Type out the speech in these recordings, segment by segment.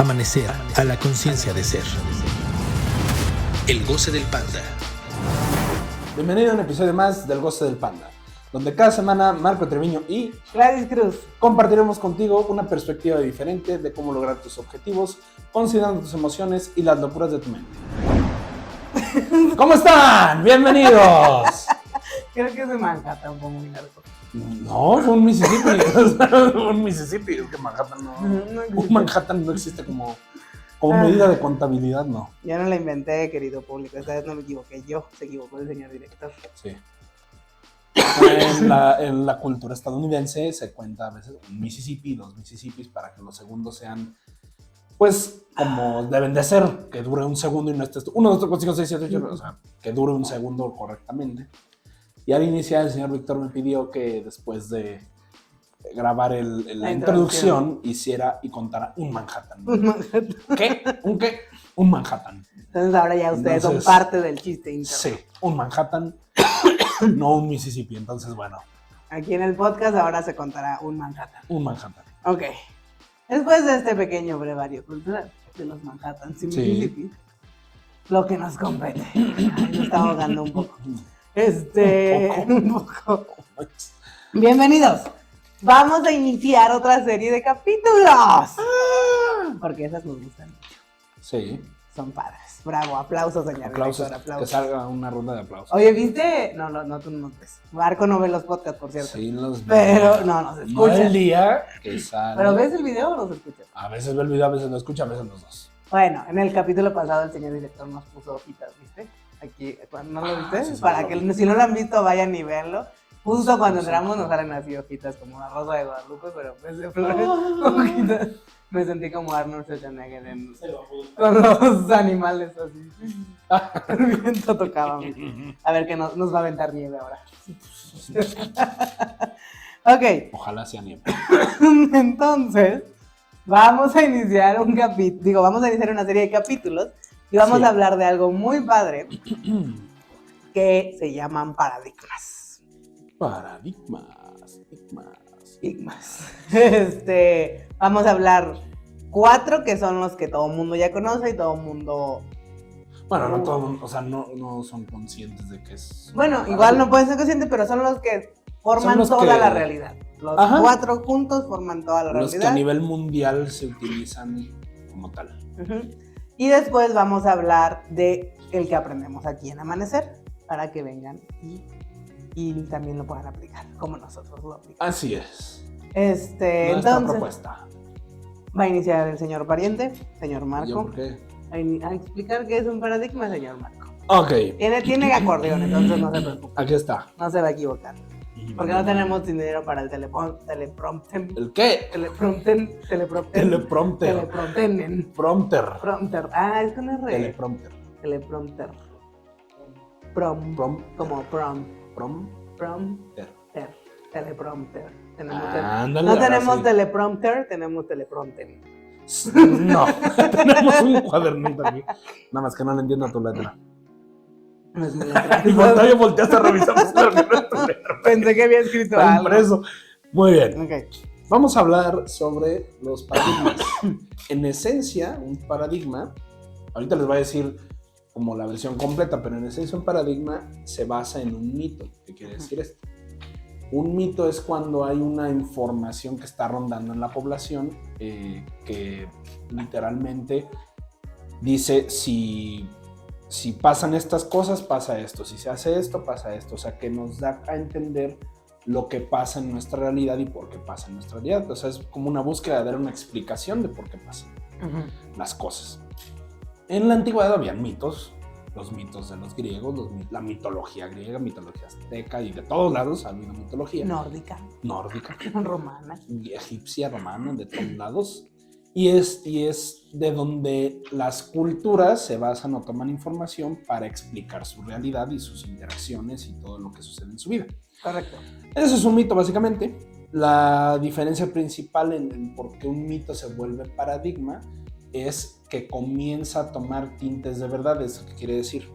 Amanecer a la conciencia de ser. El goce del panda. Bienvenido a un episodio más del Goce del Panda, donde cada semana Marco Treviño y Gladys Cruz compartiremos contigo una perspectiva diferente de cómo lograr tus objetivos, considerando tus emociones y las locuras de tu mente. ¿Cómo están? ¡Bienvenidos! Creo que es de Manhattan, fue muy largo. No, fue un Mississippi. Un Mississippi, es que Manhattan no. Un Manhattan no existe como medida de contabilidad, no. Yo no la inventé, querido público. Esta vez no me equivoqué yo, se equivocó el señor director. Sí. En la cultura estadounidense se cuenta a veces un Mississippi, dos Mississippis, para que los segundos sean, pues, como deben de ser, que dure un segundo y no estés 1, 2, 3, 4, 5, 6, 7, 8, o sea, que dure un segundo correctamente. Y al iniciar el señor Víctor me pidió que después de grabar la introducción hiciera y contara un Manhattan. Un Manhattan. ¿Qué? ¿Un qué? Un Manhattan. Entonces ahora ya ustedes son parte del chiste interno. Sí, un Manhattan, no un Mississippi. Entonces, bueno. Aquí en el podcast ahora se contará un Manhattan. Un Manhattan. Ok. Después de este pequeño brevario cultural de los Manhattans y Mississippi, lo que nos compete. Ay, me está ahogando un poco. Un poco. Bienvenidos. Vamos a iniciar otra serie de capítulos. Porque esas nos gustan mucho. Sí. Son padres. Bravo, aplausos, señor. Aplausos, director, aplausos. que salga una ronda de aplausos. Oye, ¿viste? No, tú no ves. Marco no ve los podcasts, por cierto. Sí, los Pero veo. no se No escucha. el día que sale. ¿Pero ves el video o los escuchas? A veces ve el video, a veces lo escucha, a veces los dos. Bueno, en el capítulo pasado el señor director nos puso hojitas, ¿viste? Aquí, ¿no lo viste? Sí, Para no que lo vi. si no lo han visto, vayan y véanlo. Justo cuando entramos nos salen así hojitas como la rosa de Guadalupe, pero pues de flores, hojitas. Me sentí como Arnold Schwarzenegger con los animales así. El viento tocaba. A ver que nos va a aventar nieve ahora. Ok, Ojalá sea nieve. entonces vamos a iniciar vamos a iniciar una serie de capítulos y vamos Sí. a hablar de algo muy padre que se llaman paradigmas. Paradigmas. Vamos a hablar 4 que son los que todo el mundo ya conoce y todo el mundo... Bueno, no todo el mundo, o sea, no son conscientes de que es... Bueno, igual no pueden ser conscientes, pero son los que forman los toda que- la realidad. Los 4 juntos forman toda la Los que realidad. a nivel mundial se utilizan como tal. Ujú. Y después vamos a hablar de el que aprendemos aquí en Amanecer, para que vengan y también lo puedan aplicar, como nosotros lo aplicamos. Así es. Entonces, Nuestra propuesta. va a iniciar el señor pariente, señor ¿Yo Marco, por qué? a explicar qué es un paradigma, señor Marco. Ok, Tiene acordeón, entonces no se preocupe, aquí está. no se va a equivocar. Porque no tenemos dinero para el teleprompter. ¿El qué? Teleprompter. Teleprompter. Prompter. Prompter. Ah, es que no es re. Teleprompter. Teleprompter. Prom. Como prom. Prompter. Teleprompter. Ándale, No ahora tenemos sí. teleprompter, tenemos teleprompter. No, tenemos un cuadernito aquí. Nada más que no le entiendo a tu letra. No es mi letra. Y cuando yo volteaste a revisar, pues claro que no es tu letra. Pensé que había escrito Está algo. impreso. Muy bien. Ok. Vamos a hablar sobre los paradigmas. En esencia, un paradigma, ahorita les voy a decir como la versión completa, pero en esencia un paradigma se basa en un mito. ¿Qué quiere decir esto? Un mito es cuando hay una información que está rondando en la población que literalmente dice si pasan estas cosas, pasa esto. Si se hace esto, pasa esto. O sea, que nos da a entender lo que pasa en nuestra realidad y por qué pasa en nuestra realidad. O sea, es como una búsqueda de dar una explicación de por qué pasan las cosas. En la antigüedad habían mitos, los mitos de los griegos, la mitología griega, mitología azteca y de todos lados ha habido mitología. Nórdica. Romana. Egipcia, romana, de todos lados. Y es de donde las culturas se basan o toman información para explicar su realidad y sus interacciones y todo lo que sucede en su vida. Correcto. Eso es un mito, básicamente. La diferencia principal en por qué un mito se vuelve paradigma es que comienza a tomar tintes de verdad. ¿Eso qué quiere decir?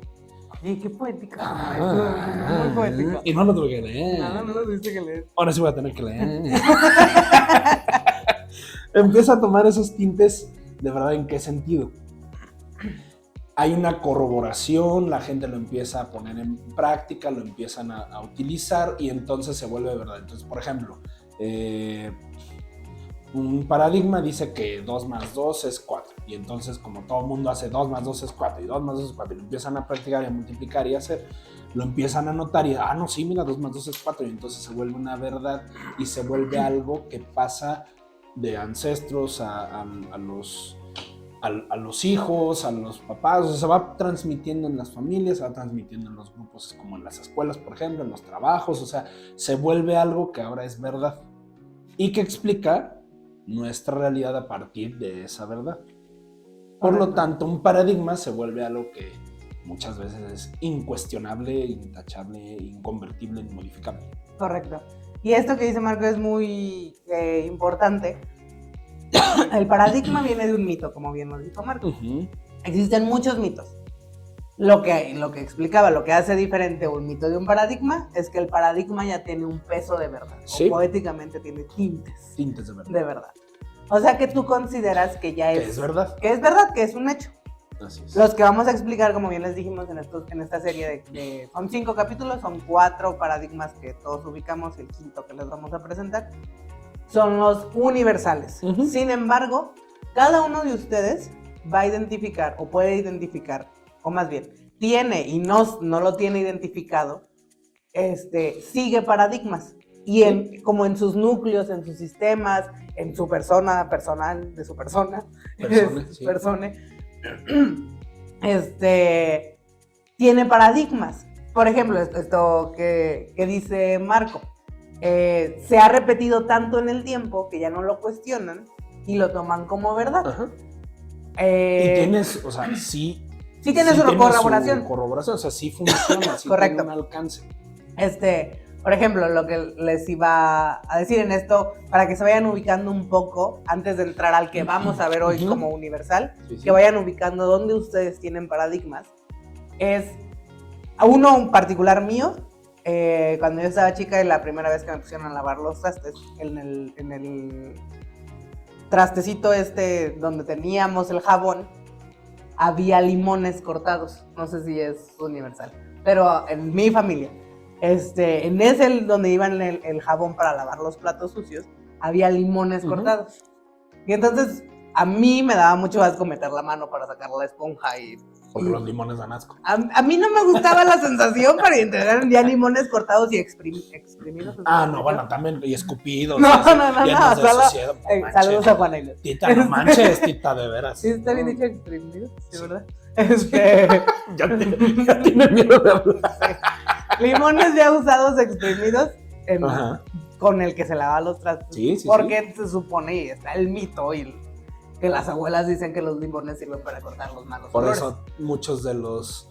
Oye, qué poético. Muy poético. Y no lo tuve que leer. No lo tuviste que leer. Ahora sí voy a tener que leer. Empieza a tomar esos tintes ¿de verdad en qué sentido? Hay una corroboración, la gente lo empieza a poner en práctica, lo empiezan a utilizar y entonces se vuelve verdad. Entonces, por ejemplo, un paradigma dice que 2 más 2 es 4 y entonces como todo el mundo hace 2 más 2 es 4 y 2 más 2 es 4 y lo empiezan a practicar y a multiplicar y a hacer, lo empiezan a notar y no, sí, mira, 2 más 2 es 4 y entonces se vuelve una verdad y se vuelve algo que pasa de ancestros a los hijos, a los papás, o sea, se va transmitiendo en las familias, se va transmitiendo en los grupos como en las escuelas, por ejemplo, en los trabajos, o sea, se vuelve algo que ahora es verdad y que explica nuestra realidad a partir de esa verdad. Por lo tanto, un paradigma se vuelve algo que muchas veces es incuestionable, intachable, inconvertible, inmodificable. Correcto. Y esto que dice Marco es muy importante. El paradigma viene de un mito, como bien nos dijo Marco. Uh-huh. Existen muchos mitos. Lo que explicaba, lo que hace diferente un mito de un paradigma es que el paradigma ya tiene un peso de verdad. Sí. O poéticamente tiene tintes de verdad. O sea que tú consideras que ya es verdad. Que es verdad, que es un hecho. Así es. Los que vamos a explicar, como bien les dijimos en esta serie son 5 capítulos, son 4 paradigmas que todos ubicamos y el quinto que les vamos a presentar son los universales. Uh-huh. Sin embargo, cada uno de ustedes va a identificar o puede identificar, o más bien, tiene y no lo tiene identificado, sigue paradigmas. Y como en sus núcleos, en sus sistemas, en su persona personal, de su persona, tiene paradigmas. Por ejemplo, esto que dice Marco, se ha repetido tanto en el tiempo que ya no lo cuestionan y lo toman como verdad. Uh-huh. Y tienes, o sea, sí tiene su corroboración. O sea, sí funciona, sí Correcto. tiene un alcance. Por ejemplo, lo que les iba a decir en esto, para que se vayan ubicando un poco, antes de entrar al que vamos a ver hoy uh-huh. como universal, sí. Que vayan ubicando dónde ustedes tienen paradigmas, es uno en particular mío. Cuando yo estaba chica y la primera vez que me pusieron a lavar los trastes, en el trastecito donde teníamos el jabón, había limones cortados. No sé si es universal, pero en mi familia, en ese donde iban el jabón para lavar los platos sucios, había limones uh-huh. cortados. Y entonces a mí me daba mucho asco meter la mano para sacar la esponja porque los limones dan asco. A mí no me gustaba la sensación, pero entregaron ya limones cortados y exprimidos. No, bueno, también, y escupidos. No. Saludos a Juana Inés. Tita, no manches, tita, de veras. Sí, está bien dicho exprimidos, sí, ¿verdad? Ya tiene miedo de hablar. Limones ya usados, exprimidos, uh-huh. con el que se lava los trastos. Sí. Porque se supone, y está el mito, que las abuelas dicen que los limones sirven para cortar los malos olores. Por eso muchos de los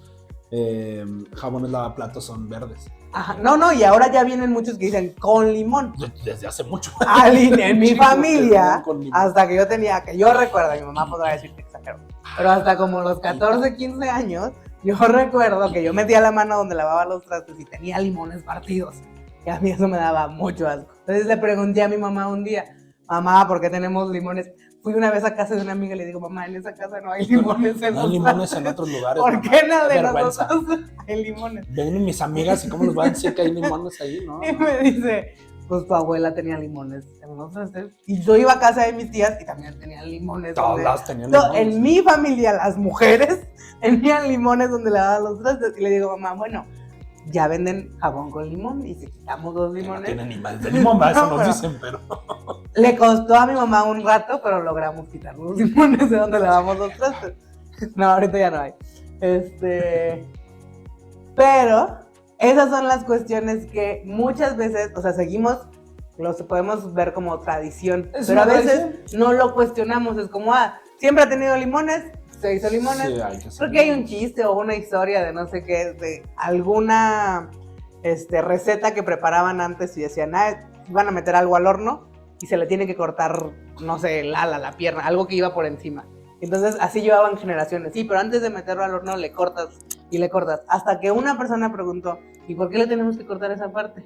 jabones lavaplatos son verdes. Ajá, no, y ahora ya vienen muchos que dicen con limón. Desde hace mucho. En mi familia, hasta que yo recuerdo, mi mamá podrá decir que exagero, pero hasta como los 14, 15 años, yo recuerdo que yo metía la mano donde lavaba los trastes y tenía limones partidos. Y a mí eso me daba mucho asco. Entonces le pregunté a mi mamá un día, mamá, ¿por qué tenemos limones? Fui una vez a casa de una amiga y le digo, mamá, en esa casa no hay limones. No hay limones en otros lugares. ¿Por qué no de nosotros hay limones? Ven mis amigas y cómo les voy a decir que hay limones ahí, ¿no? Y me dice, pues tu abuela tenía limones en los trastes. Y yo iba a casa de mis tías y también tenían limones. Todas tenían limones. En mi familia, las mujeres tenían limones donde lavaban los trastes. Y le digo, mamá, bueno, ya venden jabón con limón y si quitamos 2 limones. No tienen ni más de limón, eso nos dicen, pero. Le costó a mi mamá un rato, pero logramos quitar los limones de donde lavamos los trastes. No, ahorita ya no hay. Pero esas son las cuestiones que muchas veces, o sea, seguimos, los podemos ver como tradición, pero a veces no lo cuestionamos. Es como, siempre ha tenido limones, se hizo limones. Sí, porque hay un chiste o una historia de no sé qué, de alguna receta que preparaban antes y decían, van a meter algo al horno y se le tiene que cortar, no sé, la pierna, algo que iba por encima. Entonces así llevaban generaciones. Sí, pero antes de meterlo al horno le cortas y le cortas. Hasta que una persona preguntó, ¿y por qué le tenemos que cortar esa parte?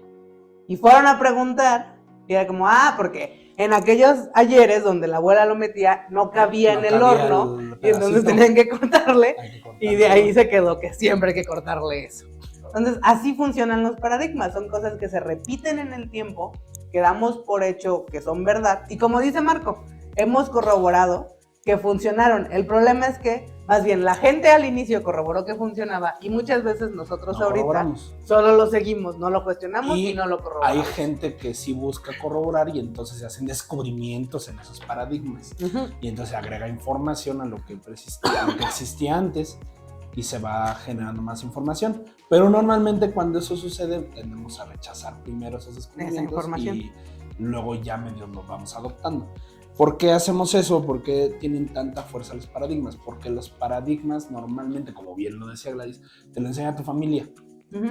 Y fueron a preguntar Y era como, porque en aquellos ayeres donde la abuela lo metía, no cabía en el horno, y entonces tenían que cortarle, y de ahí se quedó que siempre hay que cortarle eso. Entonces, así funcionan los paradigmas, son cosas que se repiten en el tiempo, que damos por hecho que son verdad, y como dice Marco, hemos corroborado que funcionaron. El problema es que, más bien, la gente al inicio corroboró que funcionaba, y muchas veces nosotros ahorita solo lo seguimos, no lo cuestionamos y no lo corroboramos. Hay gente que sí busca corroborar y entonces se hacen descubrimientos en esos paradigmas. Y entonces agrega información a lo que existía antes, y se va generando más información. Pero normalmente cuando eso sucede tendemos a rechazar primero esos descubrimientos y luego ya medio los vamos adoptando. ¿Por qué hacemos eso? ¿Por qué tienen tanta fuerza los paradigmas? Porque los paradigmas normalmente, como bien lo decía Gladys, te lo enseña tu familia.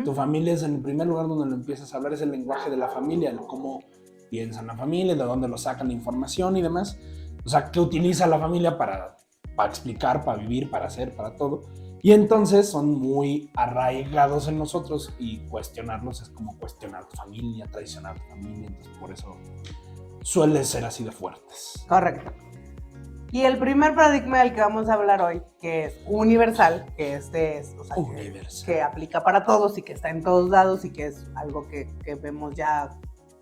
Tu familia es en el primer lugar donde lo empiezas a hablar, es el lenguaje de la familia, cómo piensan la familia, de dónde lo sacan la información y demás. O sea, qué utiliza la familia para explicar, para vivir, para hacer, para todo. Y entonces son muy arraigados en nosotros, y cuestionarlos es como cuestionar tu familia, traicionar tu familia. Entonces por eso suelen ser así de fuertes. Correcto. Y el primer paradigma del que vamos a hablar hoy, que es universal, que este es, universal, que aplica para todos y que está en todos lados y que es algo que vemos ya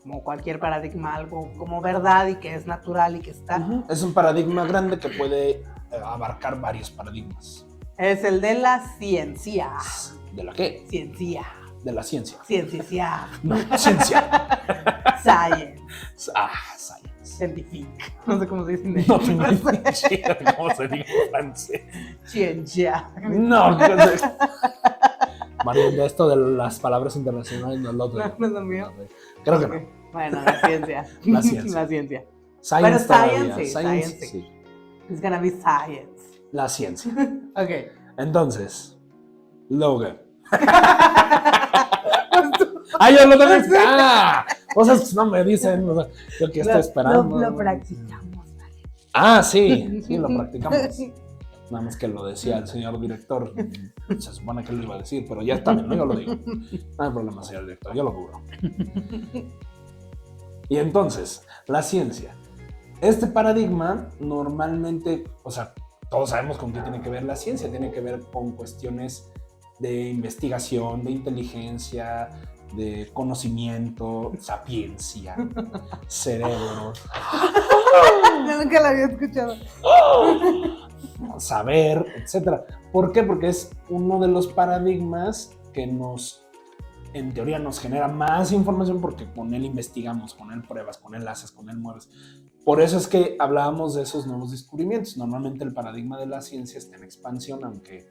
como cualquier paradigma, algo como verdad y que es natural y que está. Es un paradigma grande que puede abarcar varios paradigmas. Es el de la ciencia. ¿De la qué? Ciencia. De la ciencia. Ciencia. No, ciencia. Science. Science. Scientific. No sé cómo se dice. No tengo ni idea cómo se dice en francés. Ciencia. No. María, de esto de las palabras internacionales no es lo otro. No es lo mío. Creo que no. Bueno, la ciencia. La ciencia. La ciencia. Science. Pero Science. sí. It's gonna be science. La ciencia. Ok. Entonces, Logan. Ya lo tenés. Cosas no me dicen. O sea, yo que estoy esperando. Lo practicamos, ¿vale? Sí, lo practicamos. Nada más que lo decía el señor director. Se supone que lo iba a decir, pero ya está bien, ¿no? Yo lo digo. No hay problema, señor director, yo lo juro. Y entonces, la ciencia. Este paradigma normalmente, o sea, todos sabemos con qué tiene que ver la ciencia. Tiene que ver con cuestiones de investigación, de inteligencia, de conocimiento, sapiencia, cerebro. Yo nunca la había escuchado. Saber, etc. ¿Por qué? Porque es uno de los paradigmas que en teoría nos genera más información, porque con él investigamos, con él pruebas, con él haces, con él mueves. Por eso es que hablábamos de esos nuevos descubrimientos. Normalmente el paradigma de la ciencia está en expansión, aunque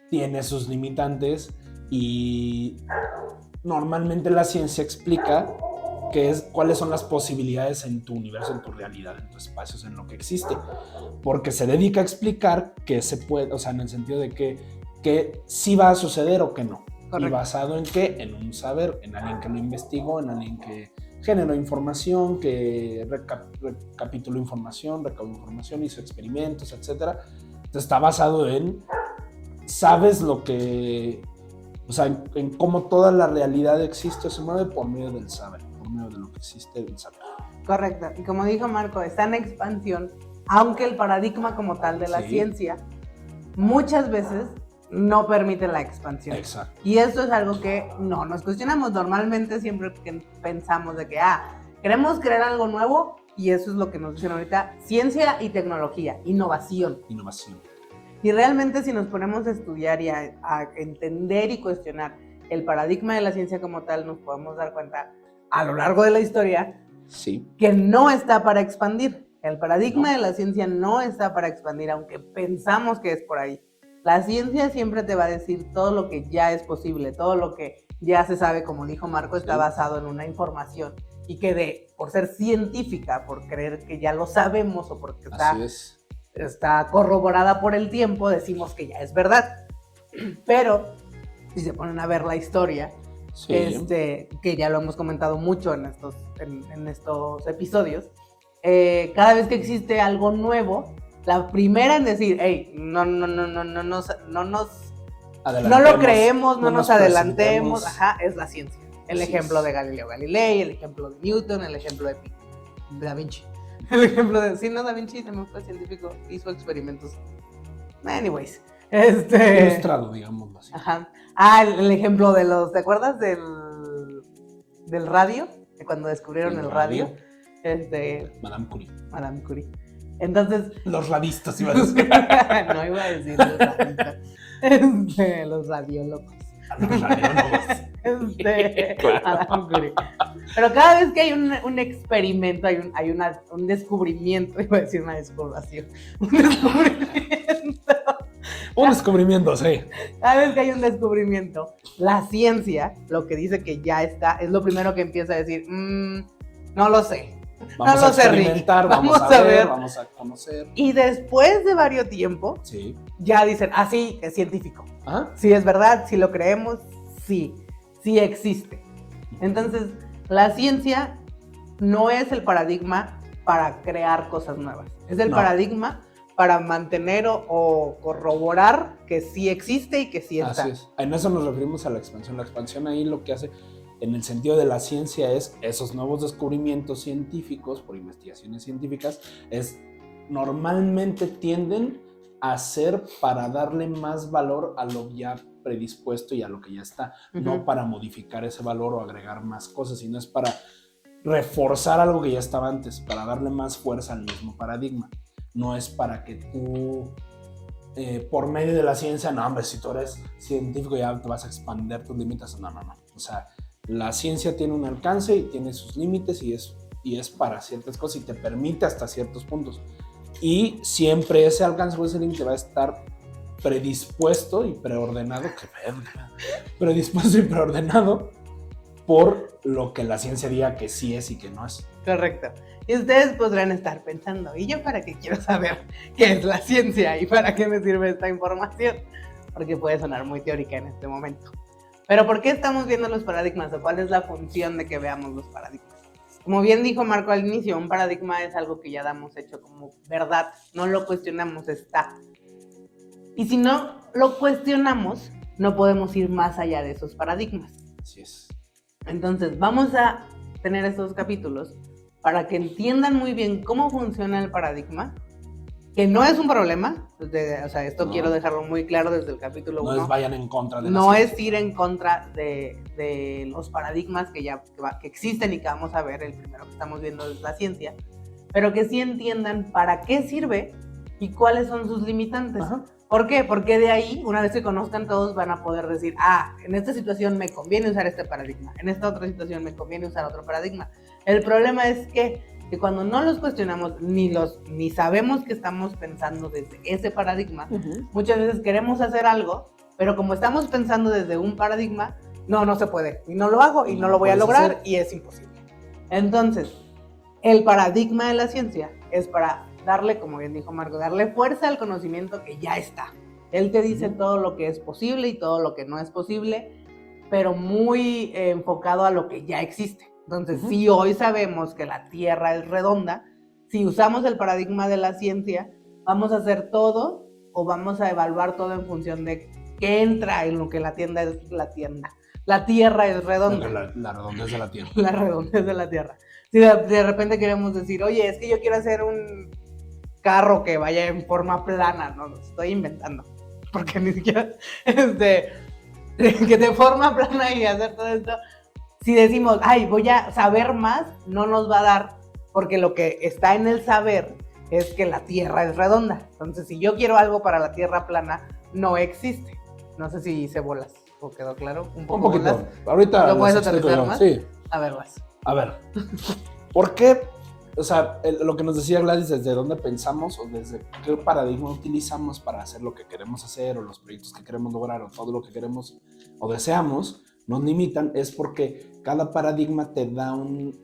tiene sus limitantes, y normalmente la ciencia explica cuáles son las posibilidades en tu universo, en tu realidad, en tus espacios, en lo que existe, porque se dedica a explicar que se puede, o sea, en el sentido de que sí va a suceder o que no. Correcto. ¿Y basado en qué? En un saber, en alguien que lo investigó, en alguien que generó información, que recapituló información, recaudó información, hizo experimentos, etc. Entonces está basado en, sabes lo que, o sea, en cómo toda la realidad existe o se mueve por medio del saber, por medio de lo que existe del saber. Correcto. Y como dijo Marco, está en expansión, aunque el paradigma como tal de la ciencia muchas veces no permite la expansión. Exacto. Y esto es algo que no nos cuestionamos. Normalmente siempre que pensamos de que, queremos crear algo nuevo, y eso es lo que nos dicen ahorita, ciencia y tecnología, innovación. Y realmente si nos ponemos a estudiar y a entender y cuestionar el paradigma de la ciencia como tal, nos podemos dar cuenta a lo largo de la historia que no está para expandir. El paradigma de la ciencia no está para expandir, aunque pensamos que es por ahí. La ciencia siempre te va a decir todo lo que ya es posible, todo lo que ya se sabe, como dijo Marco, está basado en una información, y que por ser científica, por creer que ya lo sabemos o porque está corroborada por el tiempo, decimos que ya es verdad. Pero si se ponen a ver la historia, que ya lo hemos comentado mucho en estos episodios, cada vez que existe algo nuevo, la primera en decir, hey, no lo creemos, no nos adelantemos, es la ciencia. El Así ejemplo es. de Galileo Galilei, el ejemplo de Newton, el ejemplo de Da Vinci. El ejemplo de... Sí, no, Da Vinci también fue científico, hizo experimentos. Anyways. Ilustrado, digamos así. Ajá. El ejemplo de los... ¿Te acuerdas del radio? De cuando descubrieron el radio. Madame Curie. Madame Curie. Entonces... Los radistas, iba a decir. No iba a decir los radistas. Los radiólogos. Los radiólogos. Madame Curie. Pero cada vez que hay un experimento, hay un descubrimiento, iba a decir una descubierta, un descubrimiento. Un descubrimiento, sí. Cada vez que hay un descubrimiento, la ciencia, lo que dice que ya está, es lo primero que empieza a decir, no lo sé. Vamos no a lo sé, Rick. experimentar, vamos a ver, vamos a conocer. Y después de varios tiempo, Sí. ya dicen, sí, es científico. Ajá. Sí es verdad, sí lo creemos, sí existe. Entonces, la ciencia no es el paradigma para crear cosas nuevas. Es el paradigma para mantener o corroborar que sí existe y que sí está. Así es. En eso nos referimos a la expansión. La expansión ahí lo que hace, en el sentido de la ciencia, es esos nuevos descubrimientos científicos por investigaciones científicas, normalmente tienden a ser para darle más valor a lo ya predispuesto y a lo que ya está, no para modificar ese valor o agregar más cosas, sino es para reforzar algo que ya estaba antes, para darle más fuerza al mismo paradigma. No es para que tú, por medio de la ciencia, no, hombre, si tú eres científico ya te vas a expandir tus límites. No. O sea, la ciencia tiene un alcance y tiene sus límites y es para ciertas cosas y te permite hasta ciertos puntos. Y siempre ese alcance o ese límite va a estar predispuesto y preordenado, predispuesto y preordenado por lo que la ciencia diga que sí es y que no es. Correcto. Y ustedes podrán estar pensando, ¿y yo para qué quiero saber qué es la ciencia y para qué me sirve esta información? Porque puede sonar muy teórica en este momento. Pero ¿por qué estamos viendo los paradigmas o cuál es la función de que veamos los paradigmas? Como bien dijo Marco al inicio, un paradigma es algo que ya damos hecho como verdad, no lo cuestionamos, está. Y si no lo cuestionamos, no podemos ir más allá de esos paradigmas. Así es. Entonces, vamos a tener estos capítulos para que entiendan muy bien cómo funciona el paradigma, que no es un problema, esto quiero dejarlo muy claro desde el capítulo 1. No es vayan en contra de No es ir en contra de los paradigmas que existen y que vamos a ver. El primero que estamos viendo es la ciencia, pero que sí entiendan para qué sirve y cuáles son sus limitantes. Ajá. ¿Por qué? Porque de ahí, una vez que conozcan todos, van a poder decir, en esta situación me conviene usar este paradigma, en esta otra situación me conviene usar otro paradigma. El problema es que cuando no los cuestionamos, ni sabemos que estamos pensando desde ese paradigma, muchas veces queremos hacer algo, pero como estamos pensando desde un paradigma, no se puede, y no lo hago, y no lo voy a lograr, y es imposible. Entonces, el paradigma de la ciencia es para darle, como bien dijo Marco, darle fuerza al conocimiento que ya está. Él te dice todo lo que es posible y todo lo que no es posible, pero muy enfocado a lo que ya existe. Entonces, si hoy sabemos que la Tierra es redonda, si usamos el paradigma de la ciencia, vamos a hacer todo o vamos a evaluar todo en función de qué entra en lo que la Tierra es redonda. La redondez de la Tierra. La redondez de la Tierra. Si de repente queremos decir, oye, es que yo quiero hacer un carro que vaya en forma plana, no, lo estoy inventando, porque ni siquiera, que de forma plana y hacer todo esto, si decimos, voy a saber más, no nos va a dar, porque lo que está en el saber es que la Tierra es redonda. Entonces, si yo quiero algo para la Tierra plana, no existe. No sé si hice bolas, ¿o quedó claro? Un poquito. Bolas. Ahorita ¿Lo puedes aterrizar más? Sí. A verlas. A ver, ¿por qué? O sea, lo que nos decía Gladys, desde dónde pensamos o desde qué paradigma utilizamos para hacer lo que queremos hacer o los proyectos que queremos lograr o todo lo que queremos o deseamos, nos limitan, es porque cada paradigma te da un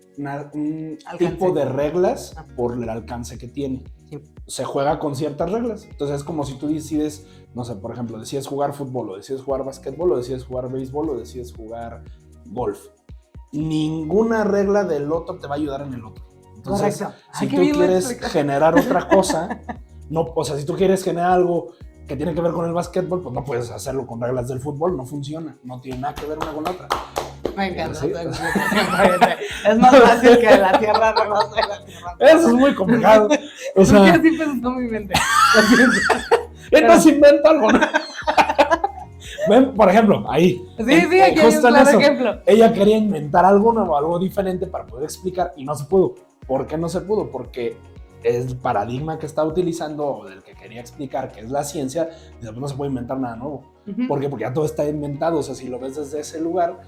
tipo de reglas por el alcance que tiene. Sí. Se juega con ciertas reglas. Entonces es como si tú decides, no sé, por ejemplo, decides jugar fútbol o decides jugar básquetbol o decides jugar béisbol o decides jugar golf. Ninguna regla del otro te va a ayudar en el otro. Entonces, correcto. Si tú quieres generar otra cosa, si tú quieres generar algo que tiene que ver con el básquetbol, pues no puedes hacerlo con reglas del fútbol, no funciona, no tiene nada que ver una con la otra. Me encanta. Sí. Es más fácil que la tierra redonda y la tierra plana. Eso es muy complicado. O sea, Es que así pensó mi mente. entonces inventa algo, ¿no? Ven, por ejemplo, ahí. Sí, aquí hay un justo en claro eso, ejemplo. ella quería inventar algo nuevo, algo diferente para poder explicar y no se pudo. ¿Por qué no se pudo? Porque el paradigma que está utilizando o del que quería explicar, que es la ciencia, no se puede inventar nada nuevo. ¿Por qué? Porque ya todo está inventado. O sea, si lo ves desde ese lugar,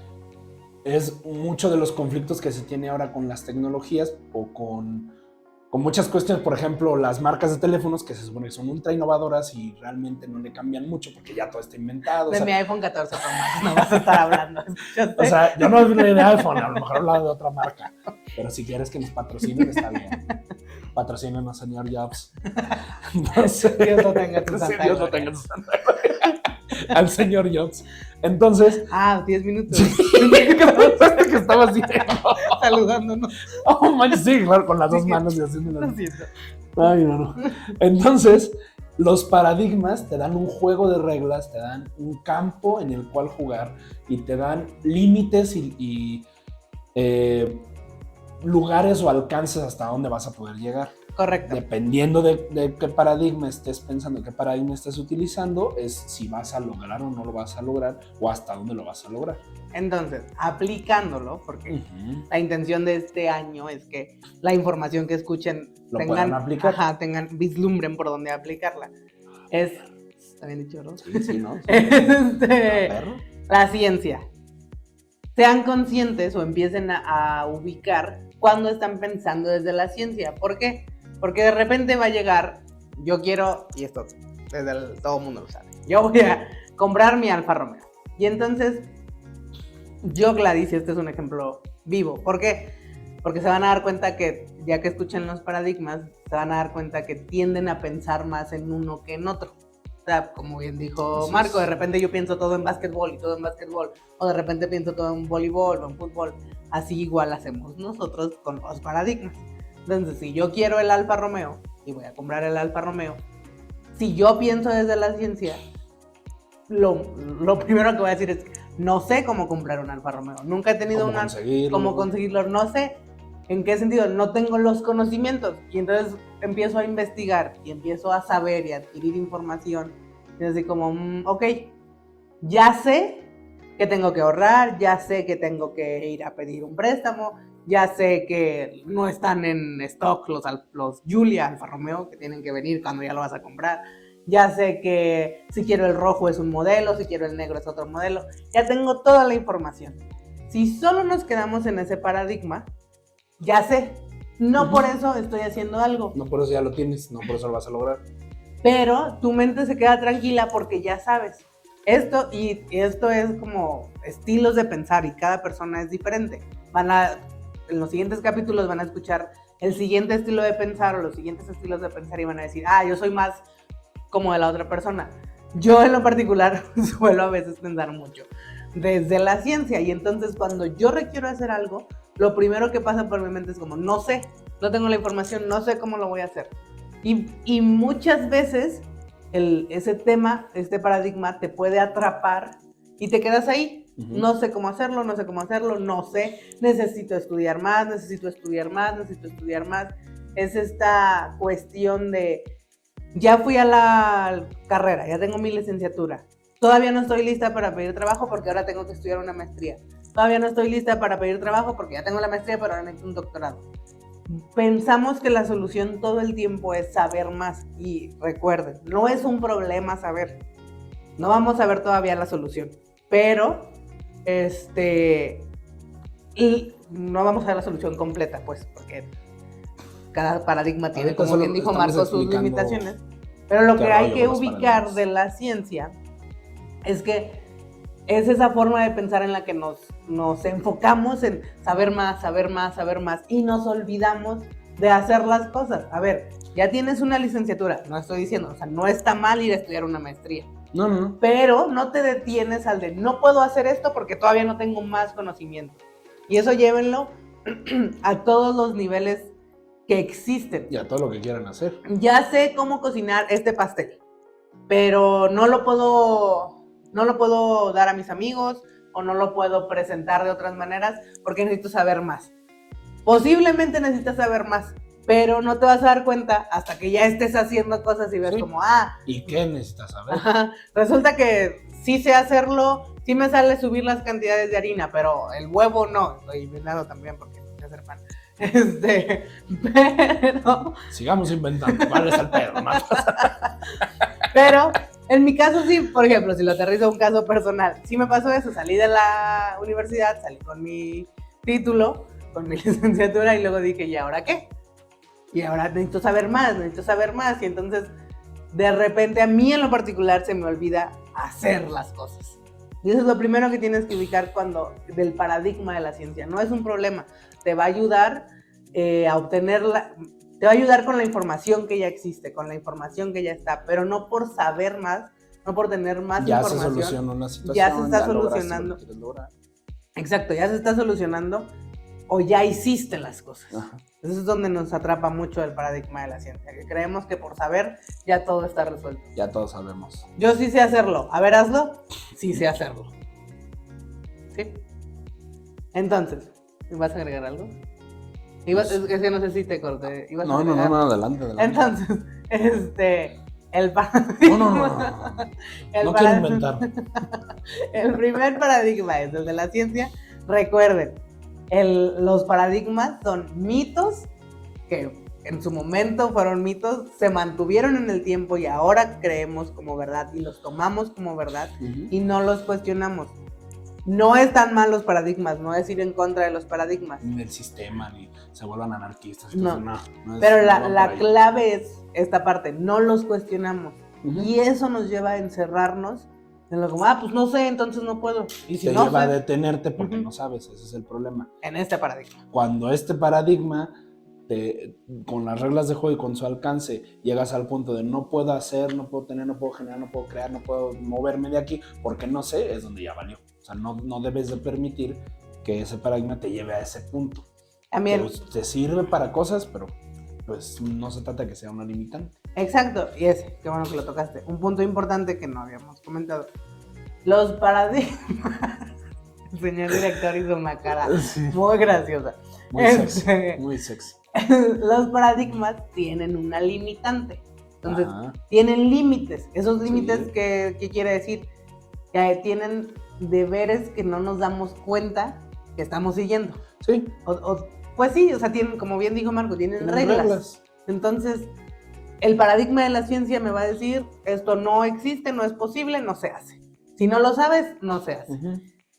es mucho de los conflictos que se tiene ahora con las tecnologías o con muchas cuestiones. Por ejemplo, las marcas de teléfonos que se supone que son ultra innovadoras y realmente no le cambian mucho porque ya todo está inventado. De mi iPhone 14 Pro Max no vas a estar hablando. O sea, yo no hablé de iPhone, a lo mejor hablaba de otra marca. Pero si quieres que nos patrocinen, está bien. Patrocínenos, señor Jobs. Entonces, Dios lo tenga en tu santa Dios lo gloria. tenga en su santa gloria. Al señor Jobs. Entonces, 10 minutos. ¿qué pensaste que estaba haciendo? Saludándonos. Oh, manches, sí, claro, con las dos Sí. manos y haciendo Lo siento. Ay, no. Entonces, los paradigmas te dan un juego de reglas, te dan un campo en el cual jugar y te dan límites y lugares o alcances hasta dónde vas a poder llegar. Correcto. Dependiendo de qué paradigma estés pensando, qué paradigma estés utilizando, es si vas a lograr o no lo vas a lograr o hasta dónde lo vas a lograr. Entonces, aplicándolo, porque la intención de este año es que la información que escuchen Lo puedan aplicar. tengan, vislumbren por dónde aplicarla. ¿Está bien dicho, no? Sí, ¿no? Perro. La ciencia. Sean conscientes o empiecen a ubicar cuando están pensando desde la ciencia. ¿Por qué? Porque de repente va a llegar, yo quiero, y esto todo el mundo lo sabe, yo voy a comprar mi Alfa Romeo. Y entonces, yo, Gladys, este es un ejemplo vivo. ¿Por qué? Porque se van a dar cuenta que, ya que escuchan los paradigmas, se van a dar cuenta que tienden a pensar más en uno que en otro. O sea, como bien dijo Así Marco, es. de repente yo pienso todo en básquetbol y todo en básquetbol, o de repente pienso todo en voleibol o en fútbol. Así igual hacemos nosotros con los paradigmas. Entonces, si yo quiero el Alfa Romeo y voy a comprar el Alfa Romeo, si yo pienso desde la ciencia, lo primero que voy a decir es, no sé cómo comprar un Alfa Romeo. Nunca he tenido cómo conseguirlo. No sé en qué sentido. No tengo los conocimientos. Y entonces empiezo a investigar y empiezo a saber y a adquirir información. Y así como, ok, ya sé que tengo que ahorrar, ya sé que tengo que ir a pedir un préstamo, ya sé que no están en stock los Giulia Alfa Romeo, que tienen que venir cuando ya lo vas a comprar. Ya sé que si quiero el rojo es un modelo, si quiero el negro es otro modelo. Ya tengo toda la información. Si solo nos quedamos en ese paradigma, ya sé. No por eso estoy haciendo algo. No por eso ya lo tienes, no por eso lo vas a lograr. Pero tu mente se queda tranquila porque ya sabes. Esto es como estilos de pensar y cada persona es diferente. En los siguientes capítulos van a escuchar el siguiente estilo de pensar o los siguientes estilos de pensar y van a decir, yo soy más como de la otra persona. Yo en lo particular suelo a veces pensar mucho desde la ciencia y entonces cuando yo requiero hacer algo, lo primero que pasa por mi mente es como, no sé, no tengo la información, no sé cómo lo voy a hacer. Y muchas veces este paradigma te puede atrapar y te quedas ahí. No sé cómo hacerlo, no sé, necesito estudiar más. Es esta cuestión de, ya fui a la carrera, ya tengo mi licenciatura, todavía no estoy lista para pedir trabajo porque ahora tengo que estudiar una maestría, todavía no estoy lista para pedir trabajo porque ya tengo la maestría pero ahora necesito un doctorado. Pensamos que la solución todo el tiempo es saber más y recuerden, no es un problema saber, no vamos a ver todavía la solución, pero y no vamos a ver la solución completa, pues, porque cada paradigma tiene, como bien dijo Marco, sus limitaciones. Pero lo que hay que ubicar de la ciencia es que es esa forma de pensar en la que nos enfocamos en saber más y nos olvidamos de hacer las cosas. A ver, ya tienes una licenciatura, no estoy diciendo, o sea, no está mal ir a estudiar una maestría. No. Pero no te detienes al de no puedo hacer esto porque todavía no tengo más conocimiento. Y eso llévenlo a todos los niveles que existen. Y a todo lo que quieran hacer. Ya sé cómo cocinar este pastel, pero no lo puedo dar a mis amigos o no lo puedo presentar de otras maneras porque necesito saber más. Posiblemente necesitas saber más, pero no te vas a dar cuenta hasta que ya estés haciendo cosas y ves como, ¿y qué necesitas saber? Resulta que sí sé hacerlo, sí me sale subir las cantidades de harina, pero el huevo no, estoy inventando también porque no sé hacer pan. Pero... Sigamos inventando, vale, es el pedo, ¿no? Pero en mi caso sí, por ejemplo, si lo aterrizo a un caso personal, sí me pasó eso, salí de la universidad, salí con mi título, con mi licenciatura y luego dije, ¿y ahora qué? Y ahora necesito saber más, y entonces de repente a mí en lo particular se me olvida hacer las cosas. Y eso es lo primero que tienes que ubicar del paradigma de la ciencia. No es un problema, te va a ayudar a obtenerla, te va a ayudar con la información que ya existe, con la información que ya está, pero no por saber más, no por tener más información. Ya se solucionó una situación, ya se está solucionando. Exacto, ya se está solucionando o ya hiciste las cosas. Ajá. Eso es donde nos atrapa mucho el paradigma de la ciencia, que creemos que por saber ya todo está resuelto. Ya todos sabemos. Yo sí sé hacerlo. A ver, hazlo. Sí sé hacerlo. ¿Sí? Entonces, ¿vas a agregar algo? Es que no sé si te corté. No, adelante. Entonces, el paradigma... No quiero inventar. El primer paradigma es el de la ciencia. Recuerden, los paradigmas son mitos que en su momento fueron mitos, se mantuvieron en el tiempo y ahora creemos como verdad y los tomamos como verdad y no los cuestionamos. No están mal los paradigmas, no es ir en contra de los paradigmas. Ni del sistema, ni se vuelvan anarquistas. No pero la clave es esta parte, no los cuestionamos. Y eso nos lleva a encerrarnos en lo como, pues no sé, entonces no puedo. Y si te no lleva a detenerte porque no sabes, ese es el problema. En este paradigma. Cuando este paradigma, con las reglas de juego y con su alcance, llegas al punto de no puedo hacer, no puedo tener, no puedo generar, no puedo crear, no puedo moverme de aquí porque no sé, es donde ya valió. O sea, no debes de permitir que ese paradigma te lleve a ese punto. También. Pues, te sirve para cosas, pero pues no se trata de que sea una limitante. Exacto, y qué bueno que lo tocaste. Un punto importante que no habíamos comentado. Los paradigmas. El señor director hizo una cara muy graciosa. Muy sexy. Los paradigmas tienen una limitante. Entonces, tienen límites. Esos límites, ¿qué quiere decir? Que tienen deberes que no nos damos cuenta que estamos siguiendo. Sí. Pues sí, o sea, tienen, como bien dijo Marco, tienen reglas. Entonces, el paradigma de la ciencia me va a decir, esto no existe, no es posible, no se hace. Si no lo sabes, no se hace.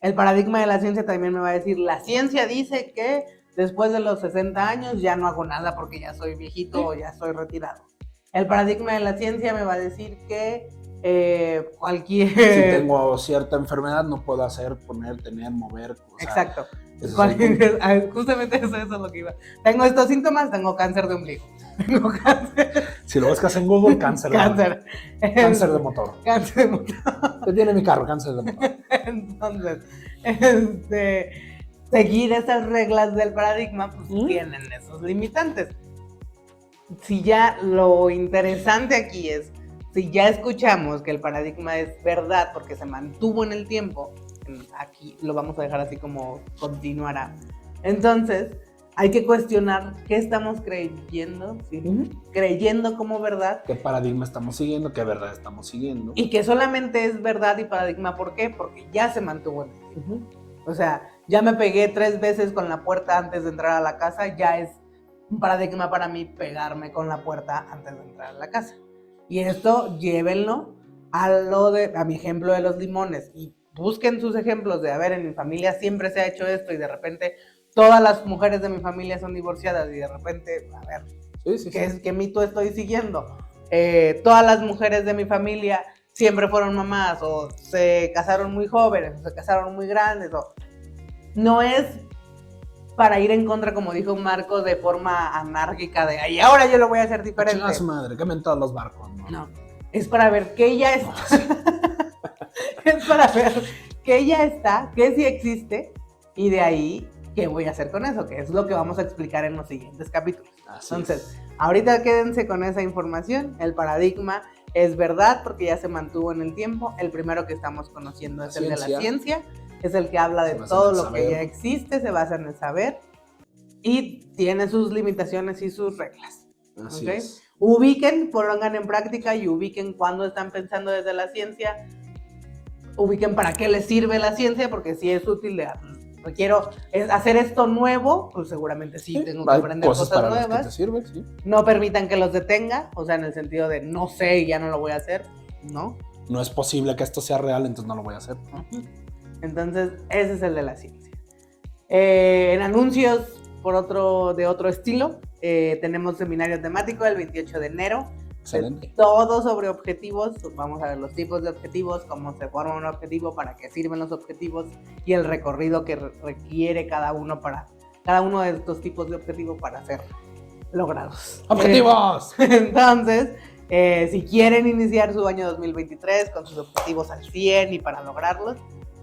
El paradigma de la ciencia también me va a decir, la ciencia dice que después de los 60 años ya no hago nada porque ya soy viejito o ya soy retirado. El paradigma de la ciencia me va a decir que cualquier... Si tengo cierta enfermedad no puedo hacer, poner, tener, mover. Exacto. Justamente eso es lo que iba. Tengo estos síntomas, tengo cáncer de ombligo. Tengo cáncer. Si lo buscas en Google, cáncer de motor. Cáncer de motor. Cáncer de motor. ¿Qué tiene mi carro? Cáncer de motor. Entonces, seguir esas reglas del paradigma, pues tienen esos limitantes. Si ya lo interesante aquí es, si ya escuchamos que el paradigma es verdad porque se mantuvo en el tiempo, aquí lo vamos a dejar así como continuará. Entonces, hay que cuestionar qué estamos creyendo, ¿sí? Creyendo como verdad. ¿Qué paradigma estamos siguiendo? ¿Qué verdad estamos siguiendo? Y que solamente es verdad y paradigma, ¿por qué? Porque ya se mantuvo en el tiempo. O sea, ya me pegué 3 veces con la puerta antes de entrar a la casa, ya es un paradigma para mí pegarme con la puerta antes de entrar a la casa. Y esto llévenlo a mi ejemplo de los limones y busquen sus ejemplos de, a ver, en mi familia siempre se ha hecho esto y de repente todas las mujeres de mi familia son divorciadas y de repente, a ver, ¿qué mito estoy siguiendo? Todas las mujeres de mi familia siempre fueron mamás o se casaron muy jóvenes o se casaron muy grandes. No es para ir en contra, como dijo Marco, de forma anárquica de, ay, ahora yo lo voy a hacer diferente. A su madre, quemen todos los barcos. No, es para ver que ella está. Es para ver que ella está, que sí existe, y de ahí, ¿qué voy a hacer con eso? Que es lo que vamos a explicar en los siguientes capítulos. Entonces, ahorita quédense con esa información. El paradigma es verdad porque ya se mantuvo en el tiempo. El primero que estamos conociendo es el de la ciencia. es el que habla de Se basa todo en el lo que saber. ya existe, se basa en el saber y tiene sus limitaciones y sus reglas. Así ¿Ok? es. Ubiquen, pongan en práctica y ubiquen cuando están pensando desde la ciencia, ubiquen para qué les sirve la ciencia, porque si es útil, quiero hacer esto nuevo, pues seguramente sí tengo que Hay aprender cosas para cosas las que te nuevas. sirven, sí. No permitan que los detenga, o sea, en el sentido de no sé y ya no lo voy a hacer, ¿no? No es posible que esto sea real, entonces no lo voy a hacer. Entonces, ese es el de la ciencia. En anuncios de otro estilo, tenemos seminario temático el 28 de enero. Excelente. Todo sobre objetivos. Vamos a ver los tipos de objetivos, cómo se forma un objetivo, para qué sirven los objetivos y el recorrido que requiere cada uno de estos tipos de objetivos para ser logrados. ¡Objetivos! Entonces, si quieren iniciar su año 2023 con sus objetivos al 100 y para lograrlos,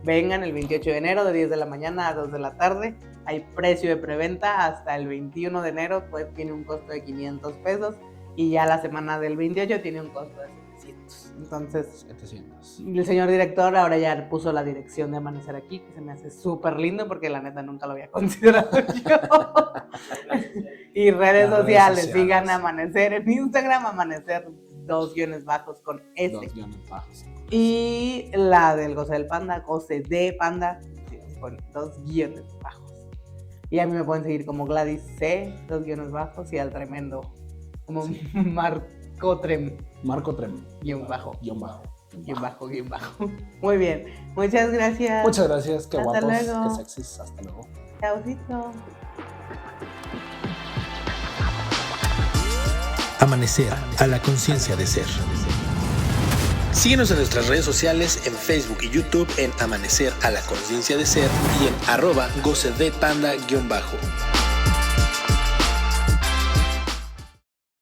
vengan el 28 de enero de 10 de la mañana a 2 de la tarde. Hay precio de preventa hasta el 21 de enero, pues tiene un costo de 500 pesos y ya la semana del 28 tiene un costo de 700. Entonces, 700. el señor director ahora ya puso la dirección de Amanecer aquí, que se me hace súper lindo porque la neta nunca lo había considerado yo. Y redes Las sociales, redes sigan sociales. Amanecer en Instagram, Amanecer 2_ con S. 2 guiones bajos. Y la del Goce del Panda, Goce de Panda, con 2_ Y a mí me pueden seguir como Gladys C, 2_ y al tremendo, como Sí. Marco Trem, Marco Trem. guión bajo. Guión bajo. Muy bien, muchas gracias. Muchas gracias. Qué Hasta guapos. luego. Qué sexys. Hasta luego. Chaucito. Amanecer a la conciencia de ser. Síguenos en nuestras redes sociales en Facebook y YouTube en Amanecer a la conciencia de ser y en @gocedepanda_.